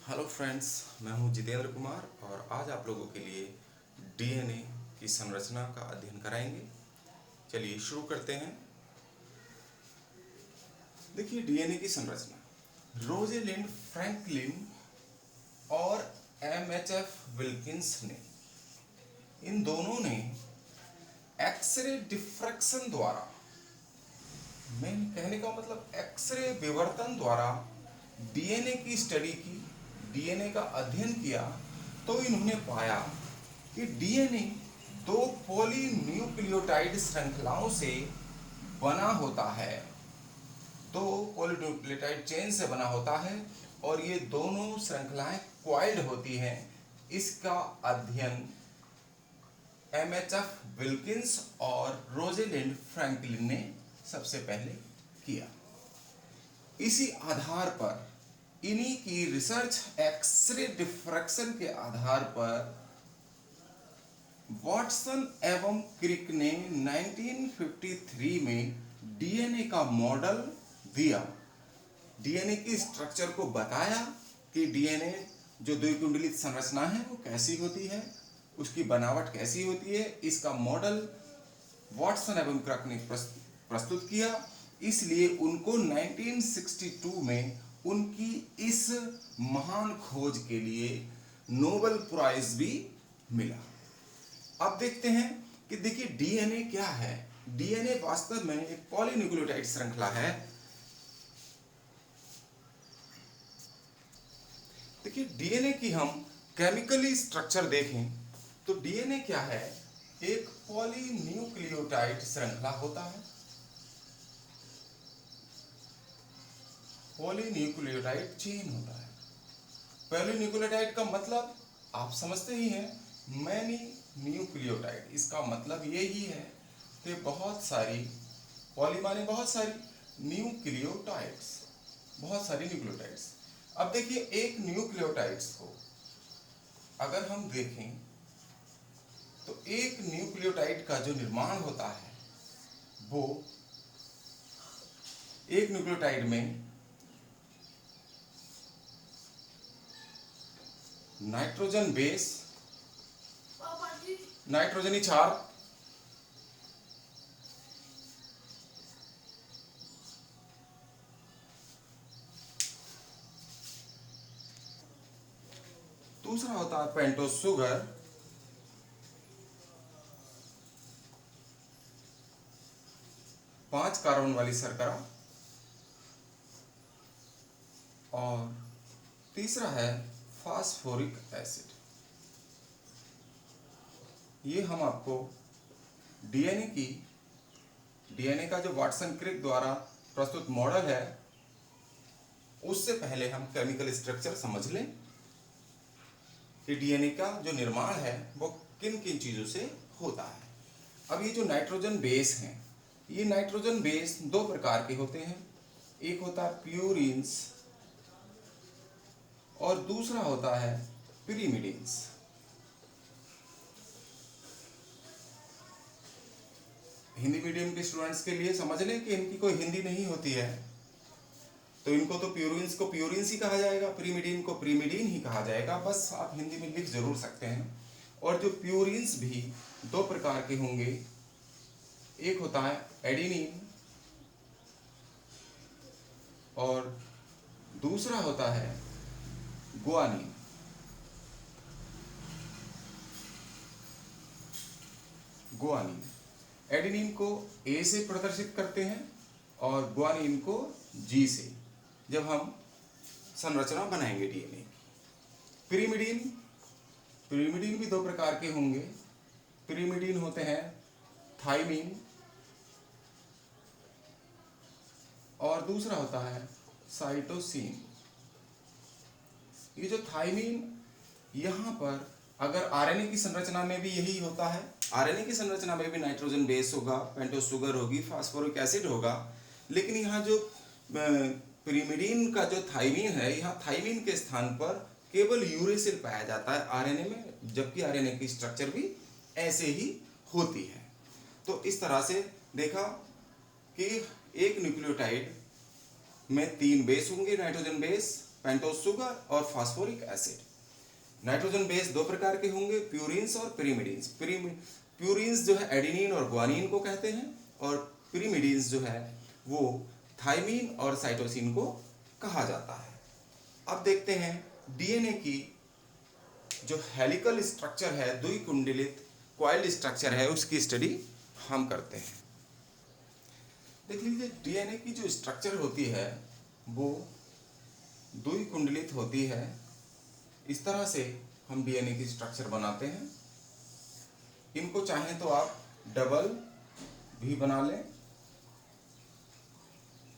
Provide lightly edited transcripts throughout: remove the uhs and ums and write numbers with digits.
Hello friends, मैं हूं जितेंद्र कुमार और आज आप लोगों के लिए डीएनए की संरचना का अध्ययन कराएंगे। चलिए शुरू करते हैं। देखिए डीएनए की संरचना रोजेलिंड फ्रैंकलिन और एमएचएफ विल्किंस ने इन दोनों ने एक्सरे डिफ्रैक्शन द्वारा, मैं कहने का मतलब एक्सरे विवर्तन द्वारा डीएनए की स्टडी की, डीएनए का अध्ययन किया। तो इन्होंने पाया कि डीएनए दो पॉलीन्यूक्लियोटाइड श्रृंखलाओं से बना होता है, दो पॉलीन्यूक्लियोटाइड चेन से बना होता है और ये दोनों श्रृंखलाएं क्वाइल्ड होती हैं। इसका अध्ययन एमएचएफ विल्किंस और रोजेलिंड फ्रैंकलिन ने सबसे पहले किया। इसी आधार पर, इन्हीं की रिसर्च एक्सरे डिफ्रैक्शन के आधार पर वॉटसन एवं क्रिक ने 1953 में डीएनए का मॉडल दिया, डीएनए की स्ट्रक्चर को बताया कि डीएनए जो द्विकुंडलित संरचना है वो कैसी होती है, उसकी बनावट कैसी होती है। इसका मॉडल वॉटसन एवं क्रिक ने प्रस्तुत किया। इसलिए उनको 1962 में उनकी इस महान खोज के लिए नोबेल प्राइज भी मिला। अब देखते हैं कि देखिए डीएनए क्या है। डीएनए वास्तव में एक पॉलीन्यूक्लियोटाइड श्रृंखला है। देखिए डीएनए की हम केमिकली स्ट्रक्चर देखें तो डीएनए क्या है, एक पॉलीन्यूक्लियोटाइड श्रृंखला होता है। पॉलीन्यूक्लियोटाइड चेन होता है। पॉलीन्यूक्लियोटाइड का मतलब आप समझते ही हैं, मैनी न्यूक्लियोटाइड। इसका मतलब ये ही है कि बहुत सारी, पॉली माने बहुत सारी, न्यूक्लियोटाइड्स, बहुत सारी न्यूक्लियोटाइड्स। अब देखिए एक न्यूक्लियोटाइड्स को अगर हम देखें तो एक न्यूक्लियोटाइड का जो निर्माण होता है वो एक न्यूक्लियोटाइड में नाइट्रोजन बेस, नाइट्रोजनी क्षार, दूसरा होता है पेंटोज शुगर, 5 कार्बन वाली शर्करा, और तीसरा है फास्फोरिक एसिड। ये हम आपको डीएनए का जो वाटसन क्रिक द्वारा प्रस्तुत मॉडल है उससे पहले हम केमिकल स्ट्रक्चर समझ लें कि डीएनए का जो निर्माण है वो किन किन चीजों से होता है। अब ये जो नाइट्रोजन बेस हैं, ये नाइट्रोजन बेस दो प्रकार के होते हैं। एक होता है प्यूरिन्स और दूसरा होता है पिरिमिडिन्स। हिंदी मीडियम के स्टूडेंट्स के लिए समझ लें कि इनकी कोई हिंदी नहीं होती है, तो इनको तो प्यूरिन्स को प्यूरिन्स ही कहा जाएगा, प्रीमिडीन को प्रीमिडीन ही कहा जाएगा। बस आप हिंदी में लिख जरूर सकते हैं। और जो प्यूरिन्स भी दो प्रकार के होंगे, एक होता है एडिनिन और दूसरा होता है गुआनिन। गुआनिन, एडिनिन को ए से प्रदर्शित करते हैं और गुआनिन को जी से, जब हम संरचना बनाएंगे डीएनए की। पिरिमिडीन, पिरिमिडीन भी दो प्रकार के होंगे। पिरिमिडीन होते हैं थाइमिन और दूसरा होता है साइटोसिन। ये जो थाइमिन, यहां पर अगर आरएनए की संरचना में भी यही होता है, आरएनए की संरचना में भी नाइट्रोजन बेस होगा, पेंटोज शुगर होगी, फास्फोरिक एसिड होगा, लेकिन यहाँ जो पिरिमिडीन का जो थाइमिन है, यहाँ थाइमिन के स्थान पर केवल यूरेसिल पाया जाता है आरएनए में, जबकि आरएनए की स्ट्रक्चर भी ऐसे ही होती है। तो इस तरह से देखा कि एक न्यूक्लियोटाइड में 3 बेस होंगे, नाइट्रोजन बेस, पेंटोज शुगर और फास्फोरिक एसिड। नाइट्रोजन बेस दो प्रकार के होंगे, प्यूरिन्स और पिरिमिडिन्स। प्यूरिन्स जो है एडेनिन और ग्वानिन को कहते हैं, और पिरिमिडिन्स जो है वो थाइमिन और साइटोसिन को कहा जाता है। अब देखते हैं डीएनए की जो हेलिकल स्ट्रक्चर है, द्विकुंडलित कॉइल्ड स्ट्रक्चर है, उसकी स्टडी हम करते हैं। देख लीजिए, डीएनए की जो स्ट्रक्चर होती है वो द्विकुंडलित होती है। इस तरह से हम डीएनए की स्ट्रक्चर बनाते हैं। इनको चाहें तो आप डबल भी बना लें,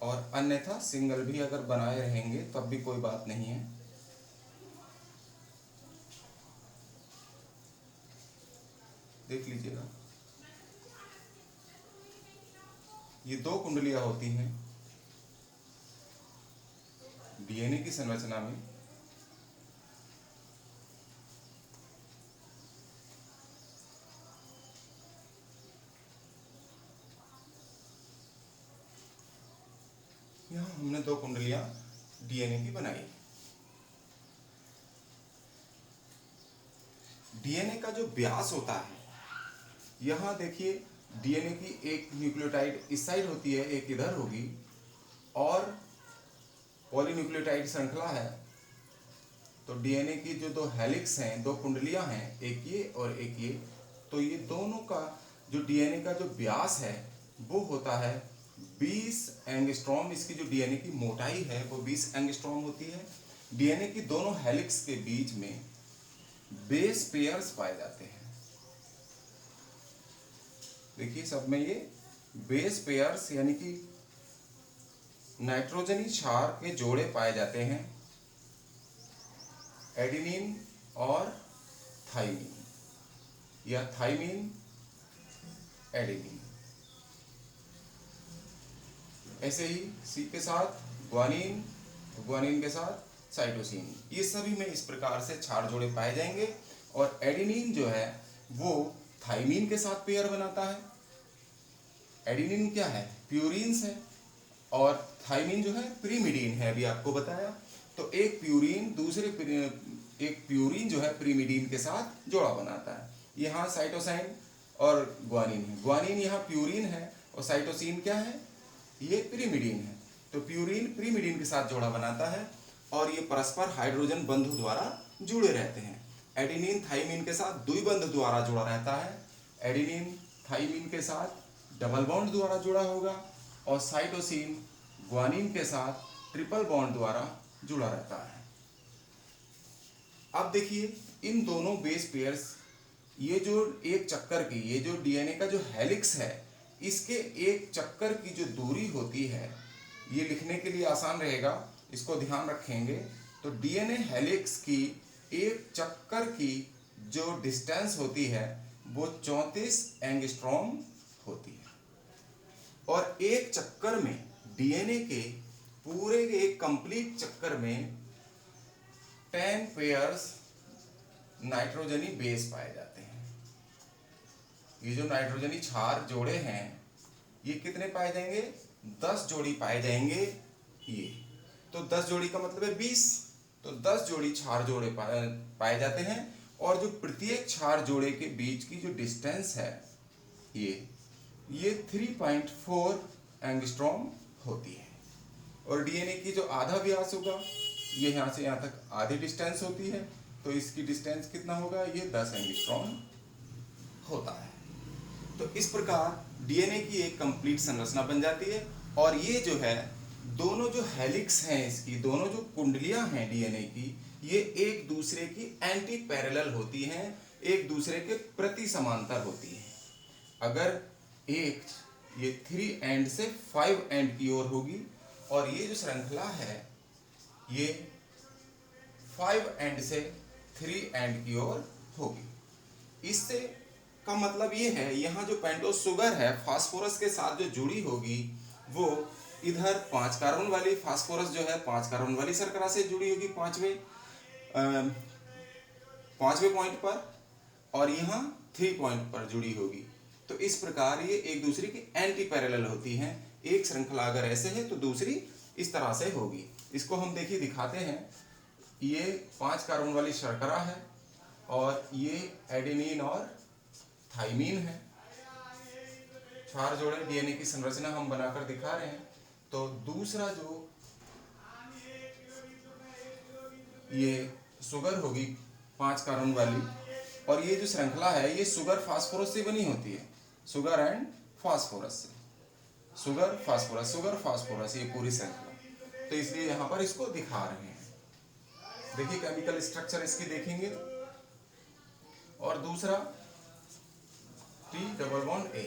और अन्यथा सिंगल भी अगर बनाए रहेंगे तब भी कोई बात नहीं है। देख लीजिएगा, ये दो कुंडलियां होती हैं डीएनए की संरचना में। यहाँ हमने दो कुंडलियां डीएनए की बनाई। डीएनए का जो व्यास होता है, यहाँ देखिए डीएनए की एक न्यूक्लियोटाइड इस साइड होती है, एक इधर होगी, और पॉलीन्यूक्लियोटाइड श्रृंखला है। तो डीएनए की जो दो हेलिक्स हैं, दो कुंडलियां हैं, एक ये और एक ये, तो ये दोनों का जो डीएनए का जो व्यास है वो होता है 20 एंगस्ट्रॉम। इसकी जो डीएनए की मोटाई है वो 20 एंगस्ट्रॉम होती है। डीएनए की दोनों हेलिक्स के बीच में बेस पेयर्स पाए जाते हैं। देखिए सब में ये बेस पेयर्स यानी कि नाइट्रोजनी क्षार के जोड़े पाए जाते हैं, एडेनिन और थाइमिन, या थाइमिन एडेनिन। ऐसे ही सी के साथ ग्वानिन, ग्वानिन के साथ साइटोसिन, ये सभी में इस प्रकार से क्षार जोड़े पाए जाएंगे। और एडेनिन जो है वो थाइमिन के साथ पेयर बनाता है। एडेनिन क्या है? प्यूरिन्स है, और थाइमिन जो है पिरिमिडीन है, अभी आपको बताया। तो एक प्यूरिन जो है पिरिमिडीन के साथ जोड़ा बनाता है। यहाँ साइटोसाइन और ग्वानिन है। ग्वानिन यहाँ प्यूरिन है और साइटोसिन क्या है? ये पिरिमिडीन है। तो प्यूरिन पिरिमिडीन के साथ जोड़ा बनाता है और ये परस्पर हाइड्रोजन बंधु द्वारा जुड़े रहते हैं। एडेनिन थाइमिन के साथ द्विबंध द्वारा जुड़ा रहता है। एडेनिन थाइमिन के साथ डबल बॉन्ड द्वारा जुड़ा होगा, और साइटोसिन ग्वानिन के साथ ट्रिपल बॉन्ड द्वारा जुड़ा रहता है। अब देखिए इन दोनों बेस पेयर्स, ये जो एक चक्कर की, ये जो डीएनए का जो हेलिक्स है, इसके एक चक्कर की जो दूरी होती है, ये लिखने के लिए आसान रहेगा, इसको ध्यान रखेंगे। तो डीएनए हेलिक्स की एक चक्कर की जो डिस्टेंस होती है वो 34 एंगस्ट्रॉम होती है। और एक चक्कर में डीएनए के पूरे एक कंप्लीट चक्कर में 10 पेयर्स नाइट्रोजनी बेस पाए जाते हैं। ये जो नाइट्रोजनी क्षार जोड़े हैं, ये कितने पाए जाएंगे? 10 जोड़ी पाए जाएंगे। ये तो 10 जोड़ी का मतलब है 20, तो 10 जोड़ी क्षार जोड़े पाए जाते हैं। और जो प्रत्येक क्षार जोड़े के बीच की जो डिस्टेंस है ये 3.4 एंगस्ट्रॉम होती है। और डीएनए की जो आधा व्यास होगा, ये यहाँ से यहाँ तक आधी डिस्टेंस होती है, तो इसकी डिस्टेंस कितना होगा? ये 10 एंगस्ट्रॉम होता है। तो इस प्रकार डीएनए की एक कंप्लीट संरचना बन जाती है। और ये जो है दोनों जो हेलिक्स हैं, इसकी दोनों जो कुंडलियां हैं डीएनए की, ये एक दूसरे की एंटी पैरेलल होती हैं, एक दूसरे के प्रति समांतर होती हैं। अगर एक ये 3 एंड से 5 एंड की ओर होगी, और ये जो श्रृंखला है ये 5 एंड से 3 एंड की ओर होगी। इससे का मतलब ये है, यहाँ जो पेंटोज शुगर है फास्फोरस के साथ जो जुड़ी होगी, वो इधर 5 कार्बन वाली फास्फोरस जो है 5 कार्बन वाली शर्करा से जुड़ी होगी पांचवें पॉइंट पर, और यहाँ 3 पॉइंट पर जुड़ी होगी। तो इस प्रकार ये एक दूसरे की एंटी पैरेलल होती हैं। एक श्रृंखला अगर ऐसे है तो दूसरी इस तरह से होगी। इसको हम देखिए दिखाते हैं। ये 5 कार्बन वाली शर्करा है और ये एडेनिन और थाइमीन है। 4 जोड़े डीएनए की संरचना हम बनाकर दिखा रहे हैं। तो दूसरा जो ये शुगर होगी 5 कार्बन वाली, और ये जो श्रृंखला है ये शुगर फास्फोरस से बनी होती है। शुगर एंड फास्फोरस से, शुगर फास्फोरस ये पूरी श्रृंखला। तो इसलिए यहाँ पर इसको दिखा रहे हैं। देखिए केमिकल स्ट्रक्चर इसकी देखेंगे। और दूसरा T डबल बॉन्ड A,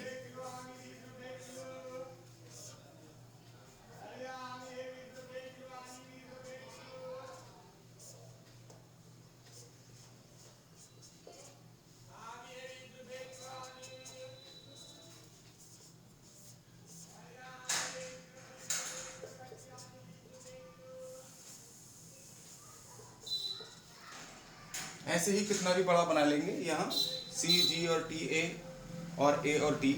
ऐसे ही कितना भी बड़ा बना लेंगे। यहाँ C, G और T, A और A और T,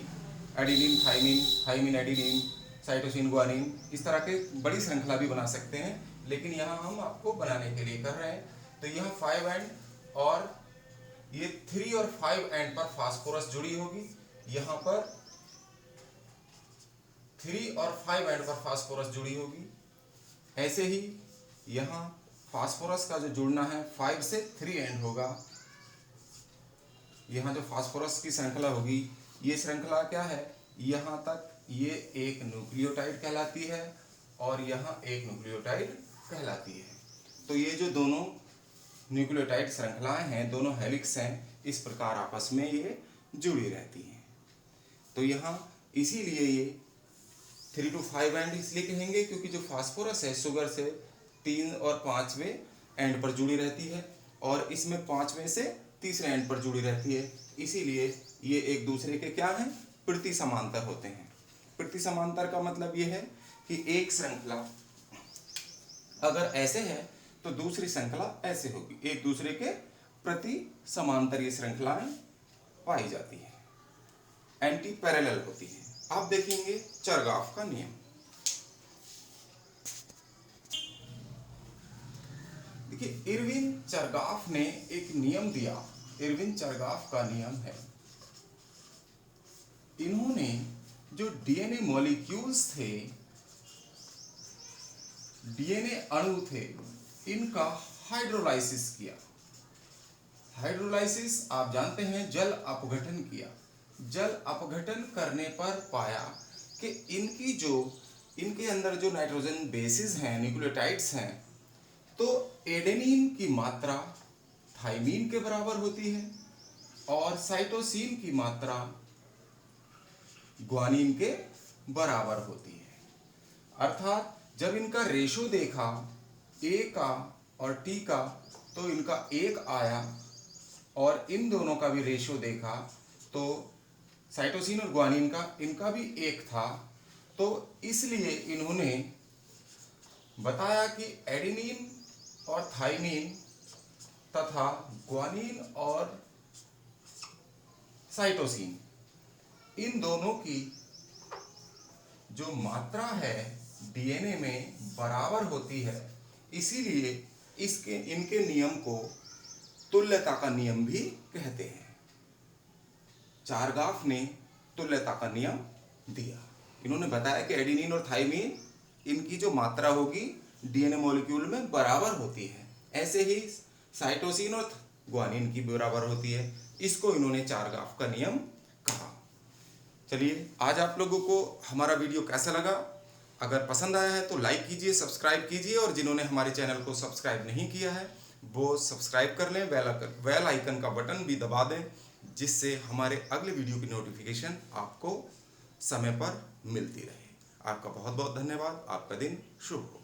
adenine thymine, thymine adenine, cytosine guanine, इस तरह के बड़ी श्रृंखला भी बना सकते हैं। लेकिन यहाँ हम आपको बनाने के लिए कर रहे हैं। तो यहाँ 5 एंड और ये 3 और 5 एंड पर फास्फोरस जुड़ी होगी। यहाँ पर 3 और 5 एंड पर फास्फोरस जुड़ी होगी। ऐसे ही यहाँ फास्फोरस का जो जुड़ना है 5 से 3 एंड होगा। यहाँ जो फास्फोरस की श्रृंखला होगी, ये श्रृंखला क्या है, यहाँ तक ये एक न्यूक्लियोटाइड कहलाती है और यहाँ एक न्यूक्लियोटाइड कहलाती है। तो ये जो दोनों न्यूक्लियोटाइड श्रृंखलाएं हैं, दोनों हेलिक्स हैं, इस प्रकार आपस में ये जुड़ी रहती हैं। तो यहाँ इसीलिए ये 3 to 5 एंड इसलिए कहेंगे क्योंकि जो फास्फोरस है शुगर से 3 और 5वें एंड पर जुड़ी रहती है और इसमें 5वें से तीसरे एंड पर जुड़ी रहती है। इसीलिए ये एक दूसरे के क्या हैं, प्रति समांतर होते हैं। प्रति समांतर का मतलब ये है कि एक श्रृंखला अगर ऐसे है तो दूसरी श्रृंखला ऐसे होगी। एक दूसरे के प्रति समांतर ये श्रृंखलाएं पाई जाती है, एंटी पैरेलल होती है। आप देखेंगे चरगाफ का नियम। देखिए इरविन चरगाफ ने एक नियम दिया। इरविन चरगाफ का नियम है, इन्होंने जो डीएनए मॉलिक्यूल्स थे, डीएनए अणु थे, इनका हाइड्रोलाइसिस किया। हाइड्रोलाइसिस आप जानते हैं जल अपघटन किया। जल अपघटन करने पर पाया कि इनके अंदर जो नाइट्रोजन बेसिस हैं, न्यूक्लियोटाइड्स हैं, तो एडेनिन की मात्रा थाइमीन के बराबर होती है और साइटोसिन की मात्रा ग्वानिन के बराबर होती है। अर्थात जब इनका रेशो देखा A का और T का, तो इनका 1 आया और इन दोनों का भी रेशो देखा तो साइटोसिन और ग्वानिन का इनका भी 1 था। तो इसलिए इन्होंने बताया कि एडेनिन और थाइमीन तथा ग्वानिन और साइटोसिन, इन दोनों की जो मात्रा है डीएनए में बराबर होती है। इसीलिए इनके नियम को तुल्यता का नियम भी कहते हैं। चारगाफ ने तुल्यता का नियम दिया। इन्होंने बताया कि एडेनिन और थाइमीन, इनकी जो मात्रा होगी डीएनए मॉलिक्यूल में बराबर होती है। ऐसे ही साइटोसिन और ग्वानिन की बराबर होती है। इसको इन्होंने चारगाफ का नियम कहा। चलिए, आज आप लोगों को हमारा वीडियो कैसा लगा? अगर पसंद आया है तो लाइक कीजिए, सब्सक्राइब कीजिए, और जिन्होंने हमारे चैनल को सब्सक्राइब नहीं किया है वो सब्सक्राइब कर लें। बेल आइकन का बटन भी दबा दें, जिससे हमारे अगले वीडियो की नोटिफिकेशन आपको समय पर मिलती रहे। आपका बहुत बहुत धन्यवाद। आपका दिन शुभ हो।